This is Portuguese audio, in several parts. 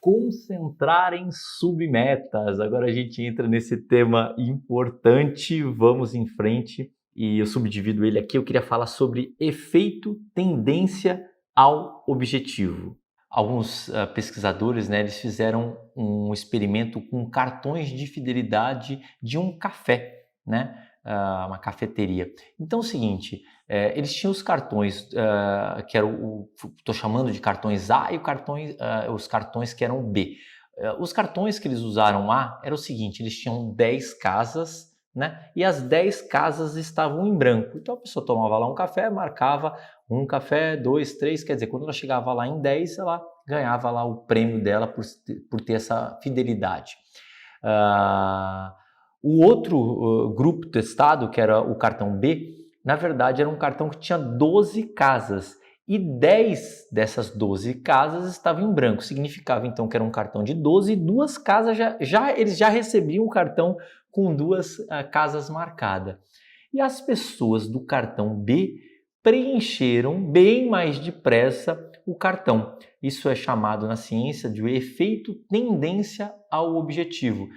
concentrar em submetas. Agora a gente entra nesse tema importante, vamos em frente e eu subdivido ele aqui. Eu queria falar sobre efeito tendência ao objetivo. Alguns pesquisadores, né, eles fizeram um experimento com cartões de fidelidade de um café, né, uma cafeteria. Então é o seguinte, eles tinham os cartões, que eram estou chamando de cartões A e os cartões que eram B. Os cartões que eles usaram A era o seguinte, eles tinham 10 casas, né, e as 10 casas estavam em branco. Então a pessoa tomava lá um café, marcava um café, 2, 3, quer dizer, quando ela chegava lá em 10, ela ganhava lá o prêmio dela por ter essa fidelidade. O outro grupo testado, que era o cartão B, na verdade era um cartão que tinha 12 casas e 10 dessas 12 casas estavam em branco. Significava então que era um cartão de 12 e duas casas eles já recebiam o cartão com duas casas marcadas. E as pessoas do cartão B preencheram bem mais depressa o cartão. Isso é chamado na ciência de efeito tendência ao objetivo.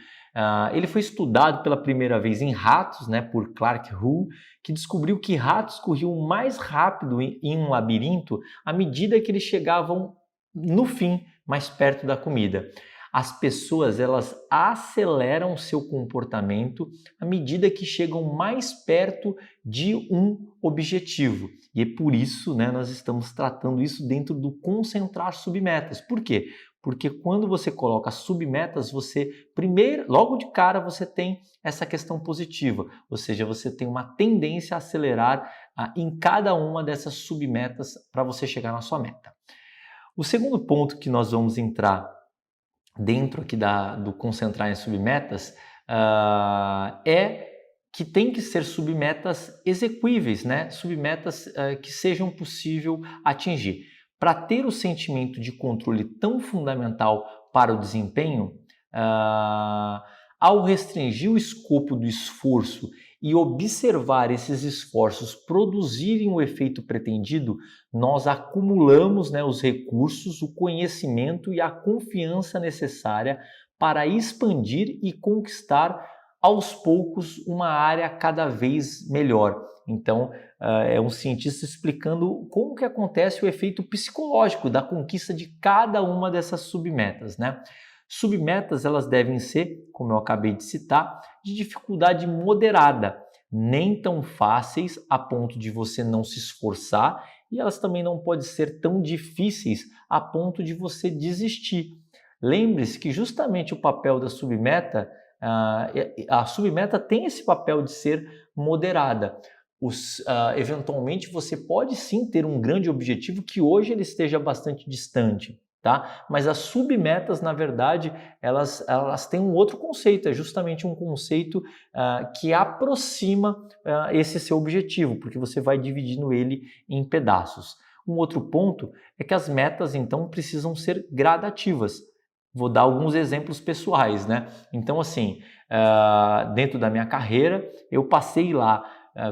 Ele foi estudado pela primeira vez em ratos, né, por Clark Hull, que descobriu que ratos corriam mais rápido em um labirinto à medida que eles chegavam no fim, mais perto da comida. As pessoas, elas aceleram seu comportamento à medida que chegam mais perto de um objetivo. E é por isso, né, nós estamos tratando isso dentro do concentrar submetas. Por quê? Porque quando você coloca submetas, você logo de cara você tem essa questão positiva, ou seja, você tem uma tendência a acelerar em cada uma dessas submetas para você chegar na sua meta. O segundo ponto que nós vamos entrar dentro aqui do concentrar em submetas é que tem que ser submetas execuíveis, né? Submetas que sejam possível atingir. Para ter o sentimento de controle tão fundamental para o desempenho, ao restringir o escopo do esforço e observar esses esforços produzirem o efeito pretendido, nós acumulamos, né, os recursos, o conhecimento e a confiança necessária para expandir e conquistar aos poucos uma área cada vez melhor. Então, é um cientista explicando como que acontece o efeito psicológico da conquista de cada uma dessas submetas, né? Submetas, elas devem ser, como eu acabei de citar, de dificuldade moderada, nem tão fáceis a ponto de você não se esforçar, e elas também não podem ser tão difíceis a ponto de você desistir. Lembre-se que justamente o papel da submeta, a submeta tem esse papel de ser moderada. Eventualmente você pode sim ter um grande objetivo que hoje ele esteja bastante distante, tá? Mas as submetas, na verdade, elas têm um outro conceito, é justamente um conceito que aproxima esse seu objetivo, porque você vai dividindo ele em pedaços. Um outro ponto é que as metas, então, precisam ser gradativas. Vou dar alguns exemplos pessoais, né? Então, assim, dentro da minha carreira, eu passei lá,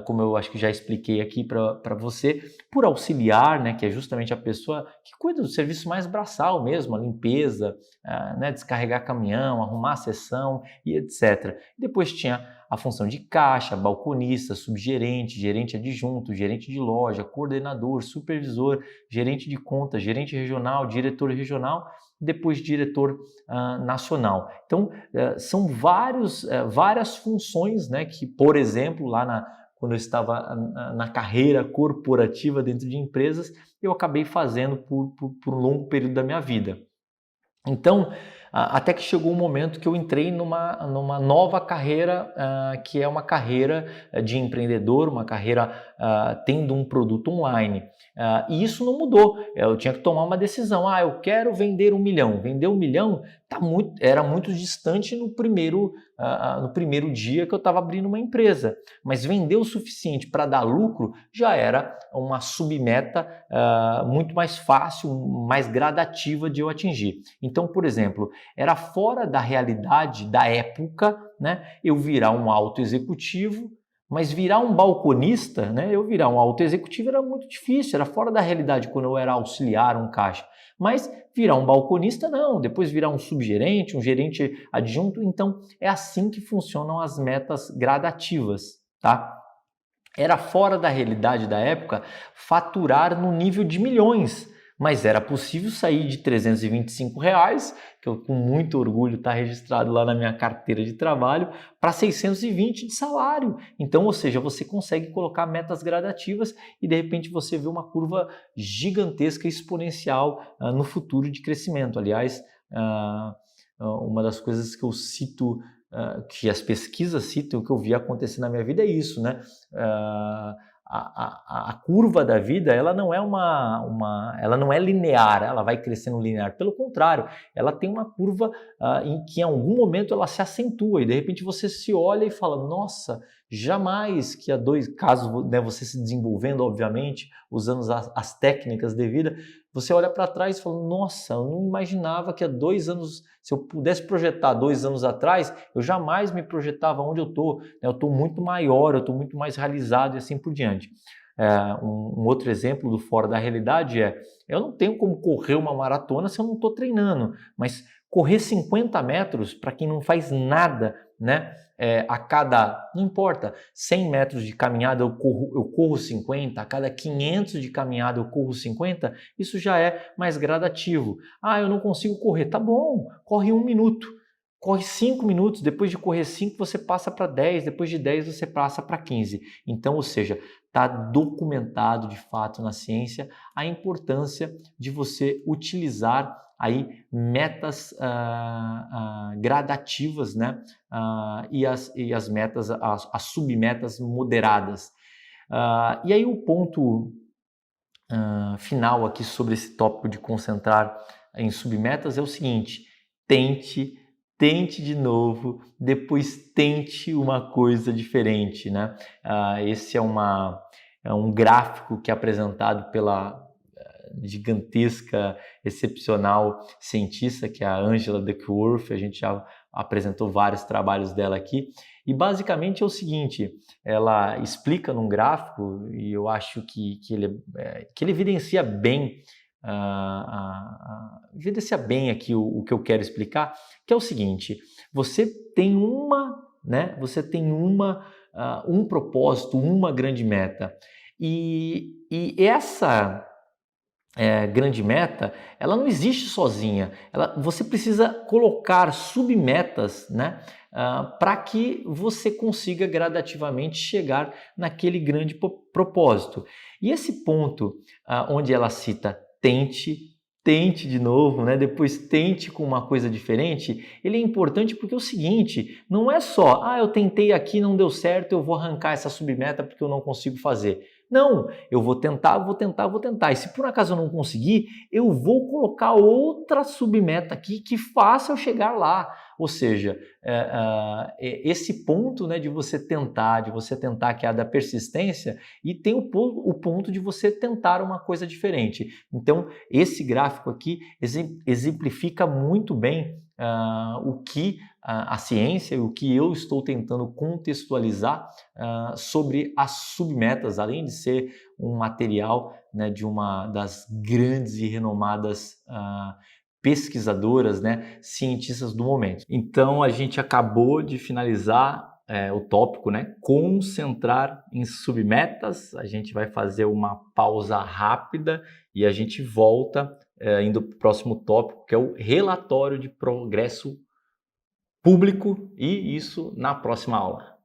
como eu acho que já expliquei aqui para você, por auxiliar, né, que é justamente a pessoa que cuida do serviço mais braçal mesmo, a limpeza, né, descarregar caminhão, arrumar a seção e etc. Depois tinha a função de caixa, balconista, subgerente, gerente adjunto, gerente de loja, coordenador, supervisor, gerente de conta, gerente regional, diretor regional, depois diretor nacional. Então, são várias funções, né, que, por exemplo, quando eu estava na carreira corporativa dentro de empresas, eu acabei fazendo por um longo período da minha vida. Então, até que chegou um momento que eu entrei numa nova carreira, que é uma carreira de empreendedor, uma carreira tendo um produto online. E isso não mudou, eu tinha que tomar uma decisão. Eu quero vender 1 milhão. Vender 1 milhão era muito distante no primeiro dia que eu estava abrindo uma empresa. Mas vender o suficiente para dar lucro já era uma submeta muito mais fácil, mais gradativa de eu atingir. Então, por exemplo, era fora da realidade da época, né, eu virar um alto executivo, mas virar um balconista, né, eu virar um alto executivo era muito difícil, era fora da realidade quando eu era auxiliar, um caixa. Mas virar um balconista, não. Depois virar um subgerente, um gerente adjunto. Então, é assim que funcionam as metas gradativas, tá? Era fora da realidade da época faturar no nível de milhões, mas era possível sair de R$ 325, que eu com muito orgulho está registrado lá na minha carteira de trabalho, para 620 de salário. Então, ou seja, você consegue colocar metas gradativas e de repente você vê uma curva gigantesca, exponencial no futuro de crescimento. Aliás, uma das coisas que eu cito que as pesquisas citam, o que eu vi acontecer na minha vida é isso, né? A curva da vida, ela não é ela não é linear, ela vai crescendo linear. Pelo contrário, ela tem uma curva em que em algum momento ela se acentua e de repente você se olha e fala, nossa, jamais que há casos, né, você se desenvolvendo, obviamente, usando as técnicas devidas, você olha para trás e fala, nossa, eu não imaginava que há 2 anos, se eu pudesse projetar 2 anos atrás, eu jamais me projetava onde eu estou. Eu estou muito maior, eu estou muito mais realizado e assim por diante. Um outro exemplo do fora da realidade eu não tenho como correr uma maratona se eu não estou treinando, mas correr 50 metros, para quem não faz nada, né? A cada, não importa, 100 metros de caminhada eu corro 50, a cada 500 de caminhada eu corro 50, isso já é mais gradativo. Ah, eu não consigo correr, tá bom, corre 1 minuto, corre 5 minutos, depois de correr 5 você passa para 10, depois de 10 você passa para 15. Então, ou seja, está documentado de fato na ciência a importância de você utilizar aí metas gradativas, né? E as metas, as submetas moderadas. E aí o ponto final aqui sobre esse tópico de concentrar em submetas é o seguinte: tente de novo, depois tente uma coisa diferente, né? Esse é um gráfico que é apresentado pela gigantesca, excepcional cientista, que é a Angela Duckworth. A gente já apresentou vários trabalhos dela aqui. E basicamente é o seguinte, ela explica num gráfico, e eu acho que ele evidencia bem aqui o que eu quero explicar, que é o seguinte: você tem um propósito, uma grande meta, e essa grande meta, ela não existe sozinha. Você precisa colocar submetas, né, para que você consiga gradativamente chegar naquele grande propósito. E esse ponto onde ela cita tente de novo, né? Depois tente com uma coisa diferente, ele é importante porque é o seguinte, não é só, eu tentei aqui, não deu certo, eu vou arrancar essa submeta porque eu não consigo fazer. Não, eu vou tentar. E se por acaso eu não conseguir, eu vou colocar outra submeta aqui que faça eu chegar lá. Ou seja, esse ponto, né, de você tentar, que é a da persistência, e tem o ponto de você tentar uma coisa diferente. Então, esse gráfico aqui exemplifica muito bem o que a ciência e o que eu estou tentando contextualizar sobre as submetas, além de ser um material, né, de uma das grandes e renomadas pesquisadoras, né, cientistas do momento. Então a gente acabou de finalizar o tópico, né, concentrar em submetas. A gente vai fazer uma pausa rápida e a gente volta indo para o próximo tópico, que é o relatório de progresso público, e isso na próxima aula.